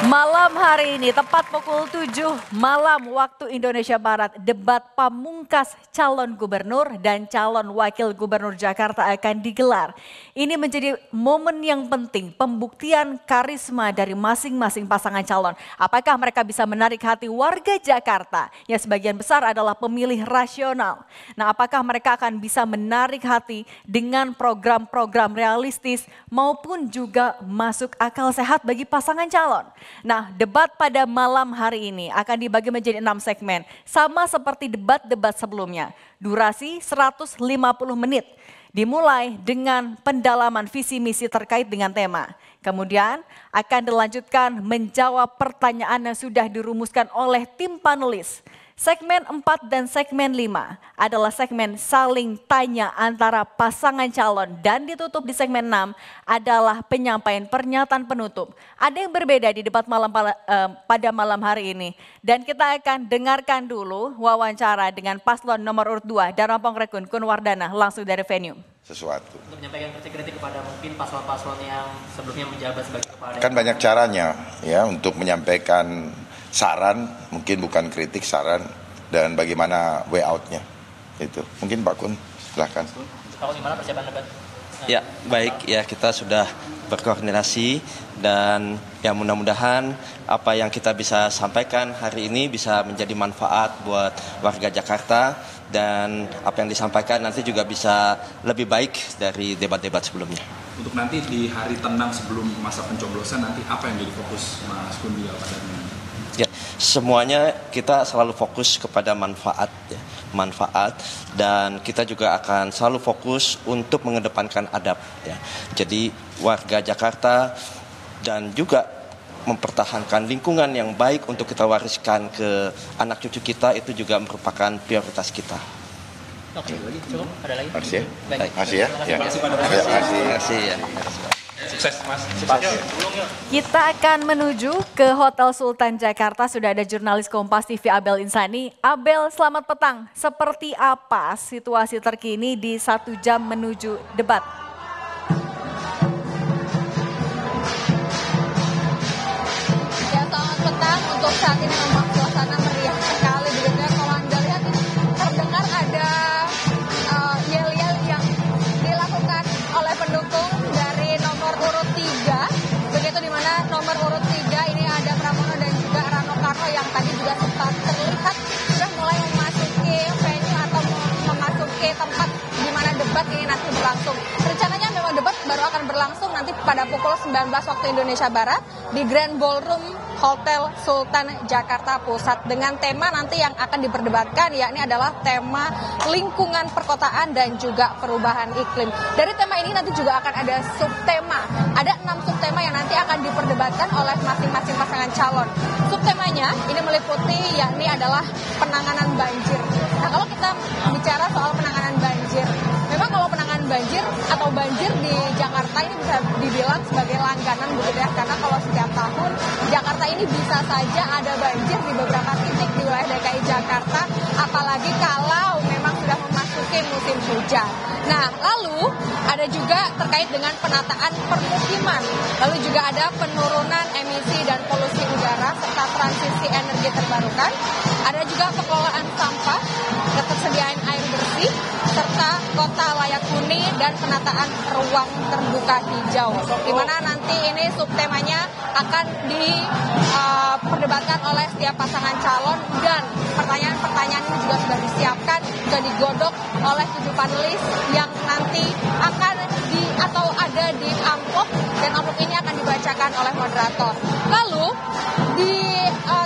Malam hari ini, tepat pukul 7 malam waktu Indonesia Barat, debat pamungkas calon gubernur dan calon wakil gubernur Jakarta akan digelar. Ini menjadi momen yang penting, pembuktian karisma dari masing-masing pasangan calon. Apakah mereka bisa menarik hati warga Jakarta yang sebagian besar adalah pemilih rasional. Nah, apakah mereka akan bisa menarik hati dengan program-program realistis maupun juga masuk akal sehat bagi pasangan calon. Nah, debat pada malam hari ini akan dibagi menjadi 6 segmen. Sama seperti debat-debat sebelumnya. Durasi 150 menit. Dimulai dengan pendalaman visi misi terkait dengan tema. Kemudian akan dilanjutkan menjawab pertanyaan yang sudah dirumuskan oleh tim panelis. Segmen 4 dan segmen 5 adalah segmen saling tanya antara pasangan calon dan ditutup di segmen 6 adalah penyampaian pernyataan penutup. Ada yang berbeda di debat pada malam hari ini dan kita akan dengarkan dulu wawancara dengan paslon nomor urut 2 Darompong Rekun Kunwardana langsung dari venue. Sesuatu. Untuk menyampaikan kritik kepada mungkin paslon-paslon yang sebelumnya menjabat sebagai kepala Kan banyak caranya ya untuk menyampaikan saran, mungkin bukan kritik, saran, dan bagaimana way out-nya. Itu. Mungkin Pak Kun, silahkan. Kalau gimana persiapan debat? Ya, baik ya, kita sudah berkoordinasi dan ya mudah-mudahan apa yang kita bisa sampaikan hari ini bisa menjadi manfaat buat warga Jakarta dan apa yang disampaikan nanti juga bisa lebih baik dari debat-debat sebelumnya. Untuk nanti di hari tenang sebelum masa pencoblosan nanti apa yang jadi fokus Mas Kundi pada ini? Ya, semuanya kita selalu fokus kepada manfaat ya, manfaat dan kita juga akan selalu fokus untuk mengedepankan adab ya. Jadi warga Jakarta dan juga mempertahankan lingkungan yang baik untuk kita wariskan ke anak cucu kita itu juga merupakan prioritas kita. Oke, cukup. Ada lagi? Makasih ya. Baik. Makasih ya. Terima kasih ya. Sukses Mas. Kita akan menuju ke Hotel Sultan Jakarta, sudah ada jurnalis Kompas TV Abel Insani. Abel, selamat petang. Seperti apa situasi terkini di 1 jam menuju debat? Ya, selamat petang. Untuk saat ini memang suasana meriah sekali begitu ya. Kalau Anda lihat ini terdengar ada yel-yel yang dilakukan oleh pendukung dari nomor urut 3. Begitu di mana nomor urut 3 ini ada Pramono dan juga Rano Karno yang tadi juga sempat terlihat sudah mulai memasuki venue atau memasuki tempat di mana debat ini nanti berlangsung. Rencananya memang debat baru akan berlangsung nanti pada pukul 19 waktu Indonesia Barat di Grand Ballroom Hotel Sultan Jakarta Pusat dengan tema nanti yang akan diperdebatkan yakni adalah tema lingkungan perkotaan dan juga perubahan iklim. Dari tema ini nanti juga akan ada subtema. Ada 6 subtema yang nanti akan diperdebatkan oleh masing-masing pasangan calon. Subtemanya ini meliputi yakni adalah penanganan banjir. Nah, kalau kita bicara soal penanganan banjir, memang kalau penanganan banjir atau banjir di Jakarta ini bisa dibilang sebagai langganan begitu ya, karena kalau setiap tahun Jakarta ini bisa saja ada banjir di beberapa titik di wilayah DKI Jakarta, apalagi kalau memang sudah memasuki musim hujan. Nah, lalu ada juga terkait dengan penataan permukiman, lalu juga ada penurunan emisi dan polusi udara serta transisi energi terbarukan, ada juga pengelolaan sampah, ketersediaan air bersih, serta kota layak huni dan penataan ruang terbuka hijau. Di mana nanti ini subtemanya akan diperdebatkan oleh setiap pasangan calon dan pertanyaan-pertanyaan ini juga sudah disiapkan, sudah digodok oleh 7 panelis yang nanti akan atau ada di amplop dan amplop ini akan dibacakan oleh moderator. Lalu di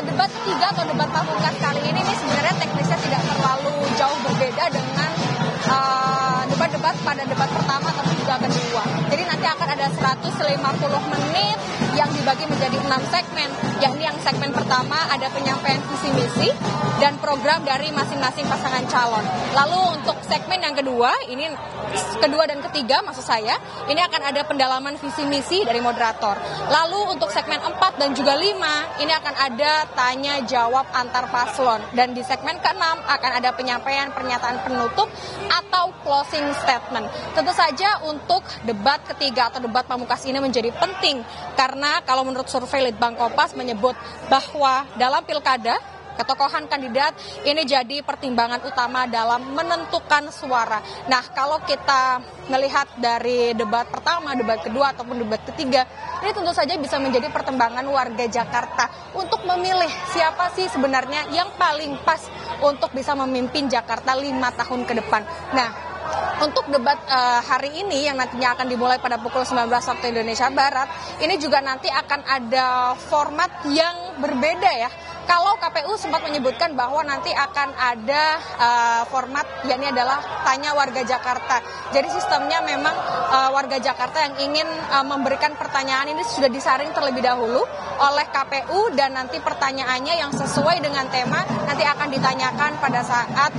debat ketiga atau debat pamungkas kali ini sebenarnya teknisnya tidak terlalu jauh berbeda dengan debat-debat pada debat pertama atau juga kedua. Jadi nanti akan ada 150 menit yang dibagi menjadi 6 segmen. Yakni yang segmen pertama ada penyampaian visi misi dan program dari masing-masing pasangan calon. Lalu untuk segmen yang kedua, ini kedua dan ketiga maksud saya, ini akan ada pendalaman visi misi dari moderator. Lalu untuk segmen 4 dan juga 5, ini akan ada tanya jawab antar paslon. Dan di segmen ke-6 akan ada penyampaian pernyataan penutup atau closing statement. Tentu saja untuk debat ketiga atau debat pamungkas ini menjadi penting karena kalau kalau menurut survei Litbang Kompas menyebut bahwa dalam pilkada ketokohan kandidat ini jadi pertimbangan utama dalam menentukan suara. Nah, kalau kita melihat dari debat pertama, debat kedua, ataupun debat ketiga, ini tentu saja bisa menjadi pertimbangan warga Jakarta untuk memilih siapa sih sebenarnya yang paling pas untuk bisa memimpin Jakarta 5 tahun ke depan. Nah, untuk debat hari ini yang nantinya akan dimulai pada pukul 19 waktu Indonesia Barat, ini juga nanti akan ada format yang berbeda ya. Kalau KPU sempat menyebutkan bahwa nanti akan ada format, yakni adalah tanya warga Jakarta. Jadi sistemnya memang warga Jakarta yang ingin memberikan pertanyaan ini sudah disaring terlebih dahulu oleh KPU, dan nanti pertanyaannya yang sesuai dengan tema nanti akan ditanyakan pada saat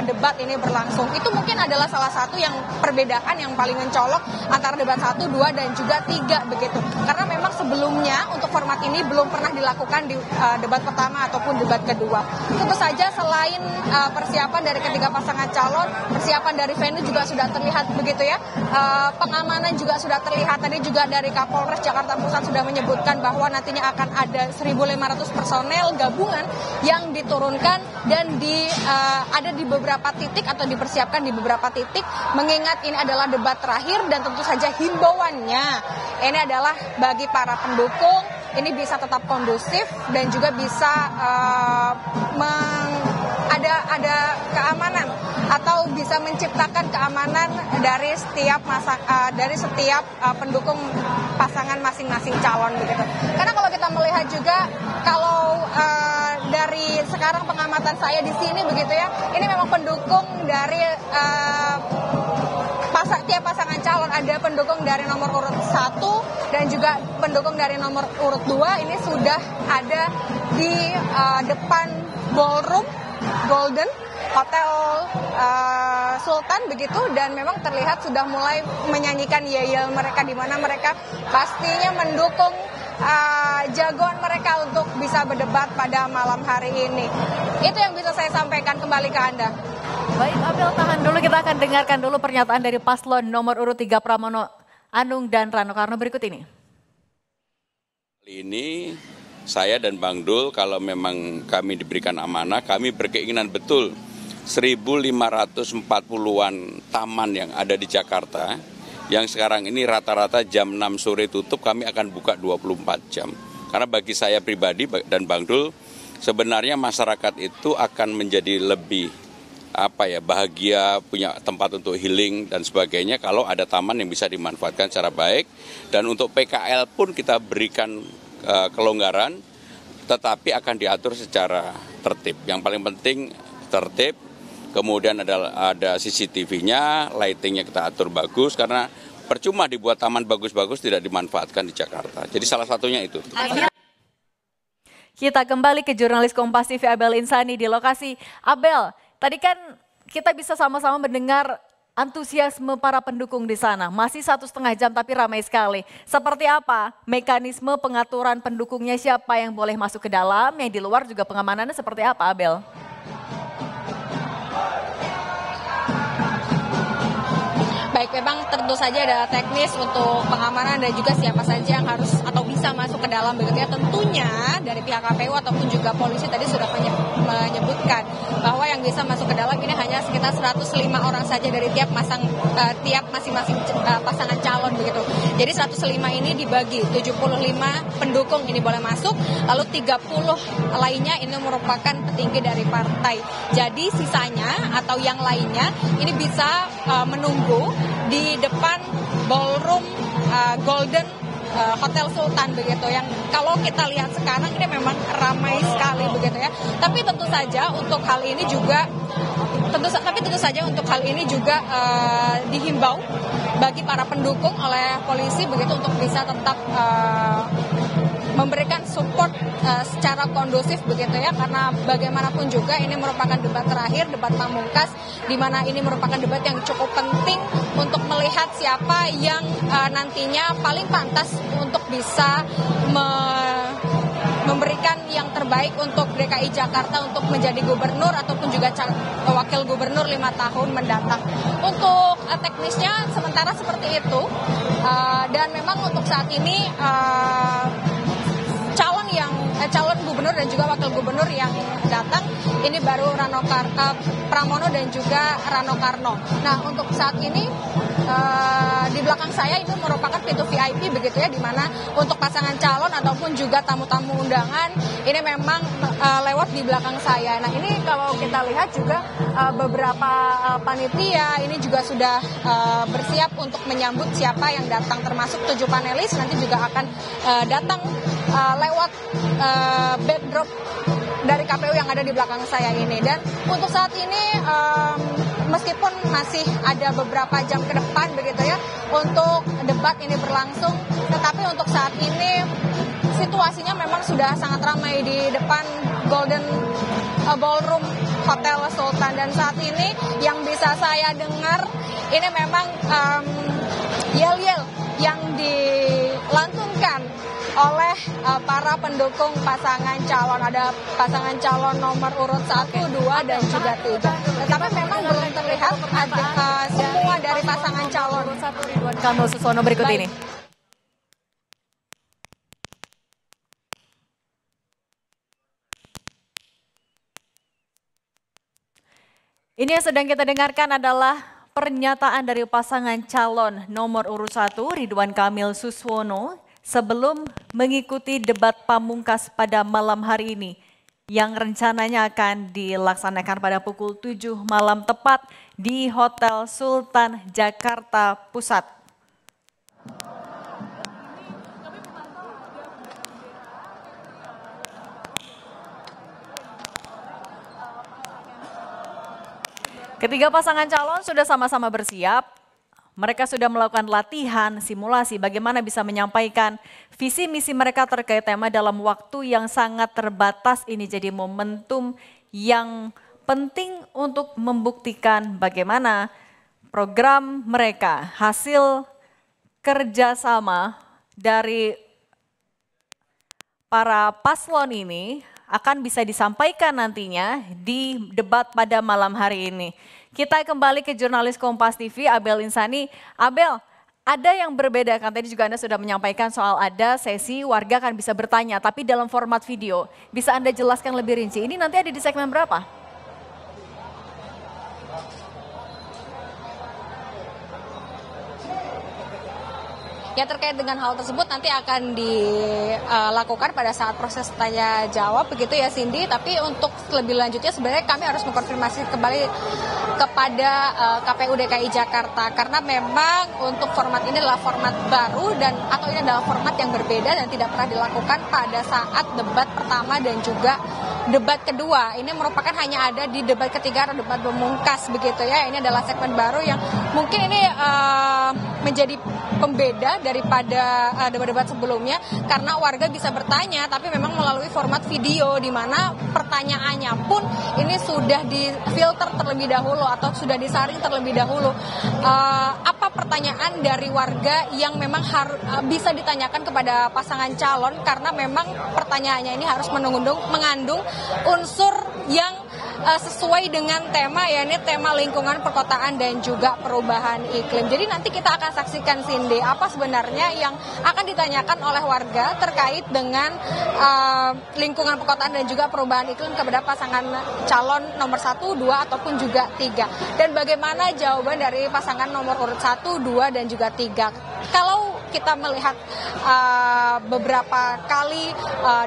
debat ini berlangsung. Itu mungkin adalah salah satu yang perbedaan yang paling mencolok antara debat 1, 2, dan juga 3 begitu. Karena memang sebelumnya untuk format ini belum pernah dilakukan di debat pertama ataupun debat kedua. Tentu saja selain persiapan dari ketiga pasangan calon, persiapan dari venue juga sudah terlihat begitu ya. Pengamanan juga sudah terlihat. Tadi juga dari Kapolres Jakarta Pusat sudah menyebutkan bahwa nantinya akan ada 1.500 personel gabungan yang diturunkan dan ada di beberapa titik atau dipersiapkan di beberapa titik, mengingat ini adalah debat terakhir, dan tentu saja himbauannya ini adalah bagi para pendukung ini bisa tetap kondusif dan juga bisa ada keamanan atau bisa menciptakan keamanan dari setiap pendukung pasangan masing-masing calon begitu. Karena kalau kita melihat juga kalau dari sekarang pengamatan saya di sini begitu ya, ini memang pendukung dari tiap pasangan calon, ada pendukung dari nomor urut 1 dan juga pendukung dari nomor urut 2 ini sudah ada di depan ballroom Golden Hotel Sultan begitu, dan memang terlihat sudah mulai menyanyikan yel-yel mereka, di mana mereka pastinya mendukung jagoan mereka untuk bisa berdebat pada malam hari ini. Itu yang bisa saya sampaikan, kembali ke Anda. Baik, Abel, tahan dulu, kita akan dengarkan dulu pernyataan dari paslon nomor urut 3 Pramono Anung dan Rano Karno berikut ini. Ini saya dan Bang Dul, kalau memang kami diberikan amanah, kami berkeinginan betul 1.540-an taman yang ada di Jakarta, yang sekarang ini rata-rata jam 6 sore tutup, kami akan buka 24 jam. Karena bagi saya pribadi dan Bang Dul, sebenarnya masyarakat itu akan menjadi lebih bahagia, punya tempat untuk healing dan sebagainya kalau ada taman yang bisa dimanfaatkan secara baik. Dan untuk PKL pun kita berikan kelonggaran, tetapi akan diatur secara tertib. Yang paling penting tertib, kemudian ada CCTV-nya, lighting-nya kita atur bagus, karena percuma dibuat taman bagus-bagus tidak dimanfaatkan di Jakarta. Jadi salah satunya itu. Kita kembali ke jurnalis Kompas TV Abel Insani di lokasi. Abel, tadi kan kita bisa sama-sama mendengar antusiasme para pendukung di sana. Masih 1,5 jam tapi ramai sekali. Seperti apa mekanisme pengaturan pendukungnya, siapa yang boleh masuk ke dalam, yang di luar juga pengamanannya seperti apa, Abel? Baik, memang tentu saja ada teknis untuk pengamanan dan juga siapa saja yang harus atau bisa masuk ke dalam begitu ya. Tentunya dari pihak KPU ataupun juga polisi tadi sudah menyebutkan bahwa yang bisa masuk ke dalam ini hanya sekitar 105 orang saja dari tiap masing-masing pasangan calon begitu. Jadi 105 ini dibagi 75 pendukung ini boleh masuk, lalu 30 lainnya ini merupakan petinggi dari partai. Jadi sisanya atau yang lainnya ini bisa menunggu di depan ballroom Golden Hotel Sultan begitu, yang kalau kita lihat sekarang ini memang ramai sekali begitu ya. Tapi tentu saja untuk hal ini juga dihimbau bagi para pendukung oleh polisi begitu untuk bisa tetap memberikan support secara kondusif begitu ya, karena bagaimanapun juga ini merupakan debat terakhir, debat pamungkas, di mana ini merupakan debat yang cukup penting untuk melihat siapa yang nantinya paling pantas untuk bisa memberikan yang terbaik untuk DKI Jakarta untuk menjadi gubernur ataupun juga wakil gubernur 5 tahun mendatang. Untuk teknisnya sementara seperti itu, dan memang untuk saat ini gubernur yang datang ini baru Pramono dan juga Rano Karno. Nah, untuk saat ini di belakang saya ini merupakan pintu VIP begitu ya, di mana untuk pasangan calon ataupun juga tamu-tamu undangan ini memang lewat di belakang saya. Nah, ini kalau kita lihat juga beberapa panitia ini juga sudah bersiap untuk menyambut siapa yang datang, termasuk 7 panelis nanti juga akan datang lewat backdrop dari KPU yang ada di belakang saya ini. Dan untuk saat ini meskipun masih ada beberapa jam ke depan begitu ya untuk debat ini berlangsung, tetapi untuk saat ini situasinya memang sudah sangat ramai di depan Golden Ballroom Hotel Sultan. Dan saat ini yang bisa saya dengar ini memang yel-yel yang dilantunkan oleh para pendukung pasangan calon. Ada pasangan calon nomor urut 1, 2, dan juga 3. Tetapi memang belum terlihat semua dari pasangan calon. Ridwan Kamil Suswono berikut ini. Ini yang sedang kita dengarkan adalah pernyataan dari pasangan calon nomor urut 1 Ridwan Kamil Suswono sebelum mengikuti debat pamungkas pada malam hari ini yang rencananya akan dilaksanakan pada pukul 7 malam tepat di Hotel Sultan Jakarta Pusat. Ketiga pasangan calon sudah sama-sama bersiap. Mereka sudah melakukan latihan, simulasi bagaimana bisa menyampaikan visi misi mereka terkait tema dalam waktu yang sangat terbatas. Ini jadi momentum yang penting untuk membuktikan bagaimana program mereka, hasil kerjasama dari para paslon ini akan bisa disampaikan nantinya di debat pada malam hari ini. Kita kembali ke jurnalis Kompas TV, Abel Insani. Abel, ada yang berbeda kan, tadi juga Anda sudah menyampaikan soal ada sesi warga akan bisa bertanya, tapi dalam format video. Bisa Anda jelaskan lebih rinci, ini nanti ada di segmen berapa? Ya, terkait dengan hal tersebut nanti akan dilakukan pada saat proses tanya jawab begitu ya Cindy. Tapi untuk lebih lanjutnya sebenarnya kami harus mengkonfirmasi kembali kepada KPU DKI Jakarta, karena memang untuk format ini adalah format baru atau ini adalah format yang berbeda dan tidak pernah dilakukan pada saat debat pertama dan juga debat kedua. Ini merupakan hanya ada di debat ketiga atau debat pemungkas begitu ya. Ini adalah segmen baru yang mungkin ini menjadi pembeda daripada debat-debat sebelumnya, karena warga bisa bertanya tapi memang melalui format video di mana pertanyaannya pun ini sudah difilter terlebih dahulu atau sudah disaring terlebih dahulu. Apa pertanyaan dari warga yang memang bisa ditanyakan kepada pasangan calon, karena memang pertanyaannya ini harus mengandung unsur yang sesuai dengan tema, yakni tema lingkungan, perkotaan, dan juga perubahan iklim. Jadi nanti kita akan saksikan Cindy apa sebenarnya yang akan ditanyakan oleh warga terkait dengan lingkungan, perkotaan, dan juga perubahan iklim kepada pasangan calon nomor 1, 2, ataupun juga 3. Dan bagaimana jawaban dari pasangan nomor urut 1, 2, dan juga 3. Kalau kita melihat beberapa kali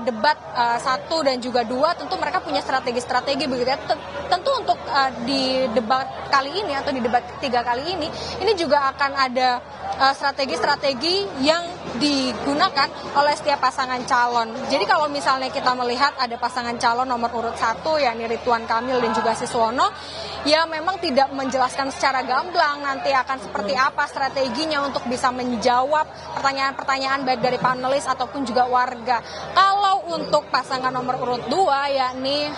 debat 1 dan juga 2, tentu mereka punya strategi-strategi begitu ya. Tentu untuk di debat kali ini atau di debat ketiga kali ini juga akan ada strategi-strategi yang digunakan oleh setiap pasangan calon. Jadi kalau misalnya kita melihat ada pasangan calon nomor urut 1 yakni Ridwan Kamil dan juga Suswono, ya memang tidak menjelaskan secara gamblang nanti akan seperti apa strateginya untuk bisa menjawab pertanyaan-pertanyaan baik dari panelis ataupun juga warga. Kalau untuk pasangan nomor urut 2 yakni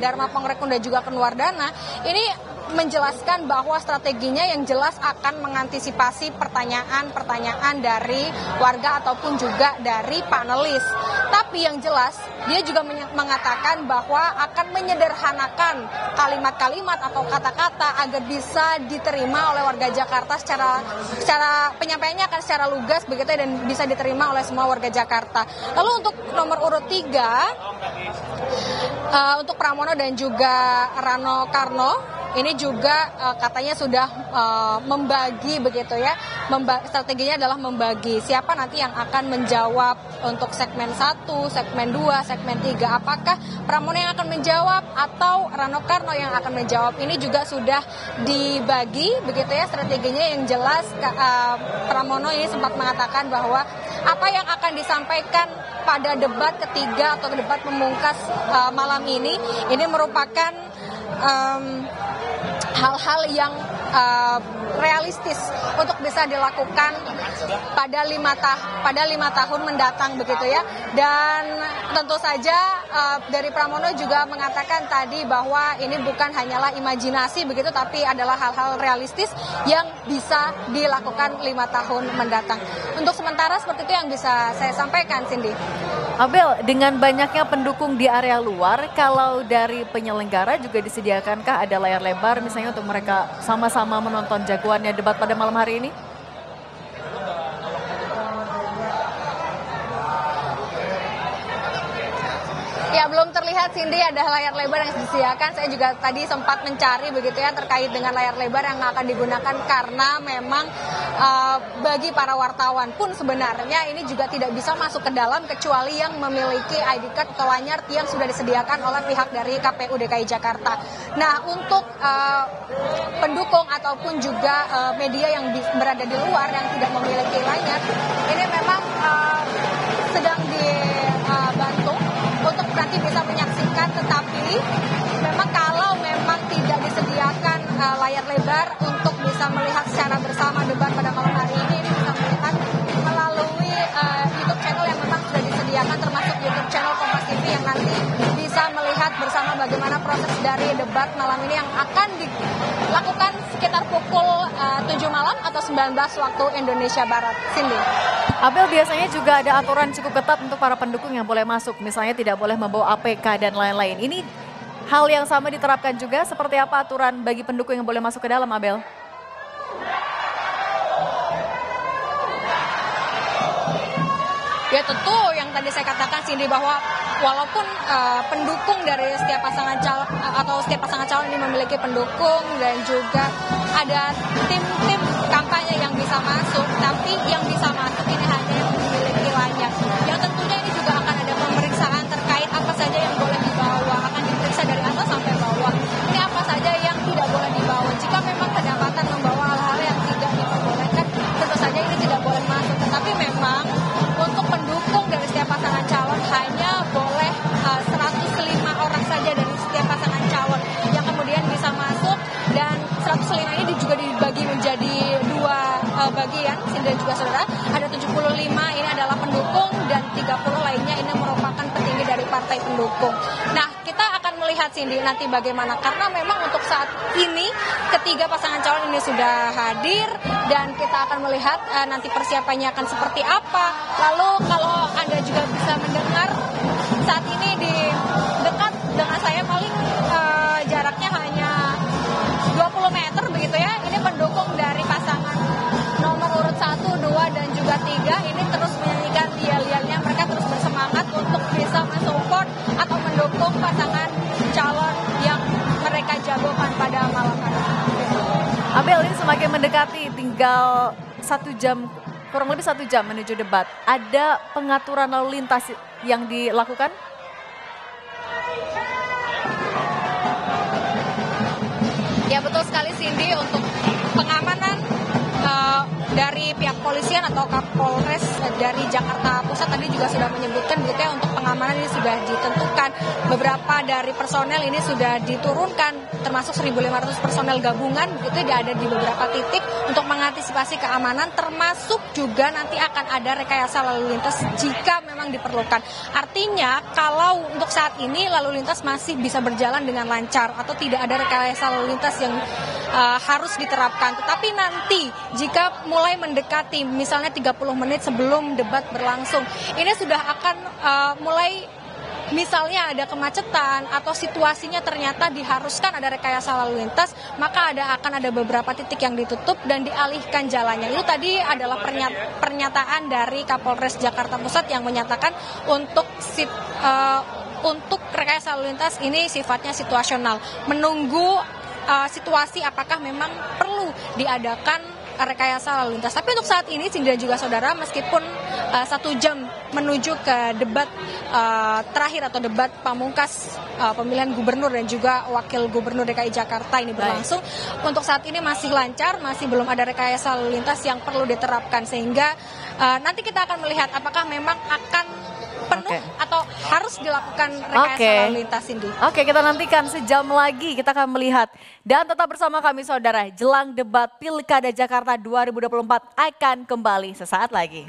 Dharma Pongrekun dan juga Ken Wardana, ini menjelaskan bahwa strateginya yang jelas akan mengantisipasi pertanyaan-pertanyaan dari warga ataupun juga dari panelis. Tapi yang jelas dia juga mengatakan bahwa akan menyederhanakan kalimat-kalimat atau kata-kata agar bisa diterima oleh warga Jakarta secara penyampaiannya akan secara lugas begitu dan bisa diterima oleh semua warga Jakarta. Lalu untuk nomor urut 3 untuk Pramono dan juga Rano Karno ini juga katanya sudah membagi begitu ya. Strateginya adalah membagi siapa nanti yang akan menjawab untuk segmen 1, segmen 2, segmen 3. Apakah Pramono yang akan menjawab atau Rano Karno yang akan menjawab? Ini juga sudah dibagi begitu ya strateginya. Yang jelas Pramono ini sempat mengatakan bahwa apa yang akan disampaikan pada debat ketiga atau debat pemungkas malam ini merupakan hal-hal yang realistis untuk bisa dilakukan pada 5 tahun mendatang begitu ya. Dan tentu saja dari Pramono juga mengatakan tadi bahwa ini bukan hanyalah imajinasi begitu, tapi adalah hal-hal realistis yang bisa dilakukan 5 tahun mendatang. Untuk sementara seperti itu yang bisa saya sampaikan, Cindy. Abel, dengan banyaknya pendukung di area luar, kalau dari penyelenggara juga disediakankah ada layar lebar misalnya untuk mereka sama-sama menonton jagoannya debat pada malam hari ini? Ya, belum terlihat Cindy ada layar lebar yang disediakan. Saya juga tadi sempat mencari begitu ya terkait dengan layar lebar yang akan digunakan karena memang bagi para wartawan pun sebenarnya ini juga tidak bisa masuk ke dalam kecuali yang memiliki ID card atau lanyard yang sudah disediakan oleh pihak dari KPU DKI Jakarta. Nah, untuk pendukung ataupun juga media yang berada di luar yang tidak memiliki lanyard, ini memang sedang dibantu untuk nanti bisa menyaksikan, tetapi memang kalau memang tidak disediakan layar lebar untuk bisa melihat secara bersama debat pada malam hari ini bisa melihat melalui YouTube channel yang memang sudah disediakan, termasuk YouTube channel Kompas TV yang nanti bisa melihat bersama bagaimana proses dari debat malam ini yang akan dilakukan sekitar pukul 7 malam atau 19 waktu Indonesia Barat. Cindy. Abel, biasanya juga ada aturan cukup ketat untuk para pendukung yang boleh masuk, misalnya tidak boleh membawa APK dan lain-lain. Ini hal yang sama diterapkan juga, seperti apa aturan bagi pendukung yang boleh masuk ke dalam, Abel? Ya tentu yang tadi saya katakan Cindy bahwa walaupun pendukung dari setiap pasangan calon atau setiap pasangan calon ini memiliki pendukung dan juga ada tim-tim kampanye yang bisa masuk, tapi yang bisa masuk ini hanya yang memiliki lanyard. Yang tentunya ini juga akan ada pemeriksaan terkait apa saja yang boleh dibawa, akan diperiksa dari atas sampai bawah. Ini apa saja yang tidak boleh dibawa. Jika memang kedapatan membawa hal-hal yang tidak diperbolehkan, tentu saja ini tidak boleh masuk. Tetapi memang untuk pendukung dari setiap pasangan calon hanya boleh 105 orang saja dari setiap pasangan calon yang kemudian bisa masuk, dan 105 ini juga dibagi menjadi 2 bagian, dan juga saudara, ada 75 ini adalah pendukung dan 30 lainnya ini merupakan petinggi dari partai pendukung. Nah, kita akan melihat Cindy nanti bagaimana, karena memang untuk saat ini ketiga pasangan calon ini sudah hadir dan kita akan melihat nanti persiapannya akan seperti apa. Lalu kalau Anda juga bisa mendengar saat ini di dekat dengan saya paling jaraknya hanya 20 meter begitu ya. Ini pendukung dari pasangan nomor urut 1, 2 dan juga 3 ini terus menyanyikan yel-yelnya. Mereka terus bersemangat untuk bisa mensupport atau mendukung pasangan calon yang mereka jagokan pada malam hari. Abel, ini semakin mendekati, tinggal 1 jam, kurang lebih 1 jam menuju debat. Ada pengaturan lalu lintas yang dilakukan? Ya betul sekali Cindy, untuk pengamanan dari pihak polisian atau Kapolres dari Jakarta Pusat tadi juga sudah menyebutkan begitu ya, untuk pengamanan ini sudah ditentukan beberapa dari personel ini sudah diturunkan, termasuk 1.500 personel gabungan itu ada di beberapa titik untuk mengantisipasi keamanan, termasuk juga nanti akan ada rekayasa lalu lintas jika memang diperlukan. Artinya kalau untuk saat ini lalu lintas masih bisa berjalan dengan lancar atau tidak ada rekayasa lalu lintas yang harus diterapkan. Tetapi nanti jika mulai mendekati misalnya 30 menit sebelum debat berlangsung, ini sudah akan mulai misalnya ada kemacetan atau situasinya ternyata diharuskan ada rekayasa lalu lintas, maka akan ada beberapa titik yang ditutup dan dialihkan jalannya. Itu tadi adalah pernyataan dari Kapolres Jakarta Pusat yang menyatakan untuk rekayasa lalu lintas ini sifatnya situasional, menunggu situasi apakah memang perlu diadakan rekayasa lalu lintas. Tapi untuk saat ini Cindy dan juga saudara, meskipun 1 jam menuju ke debat terakhir atau debat pamungkas pemilihan gubernur dan juga wakil gubernur DKI Jakarta ini berlangsung, untuk saat ini masih lancar, masih belum ada rekayasa lalu lintas yang perlu diterapkan, sehingga nanti kita akan melihat apakah memang akan penuh atau harus dilakukan rekayasa lalu lintas, Cindy. Oke, kita nantikan sejam lagi kita akan melihat. Dan tetap bersama kami saudara, jelang debat Pilkada Jakarta 2024 akan kembali sesaat lagi.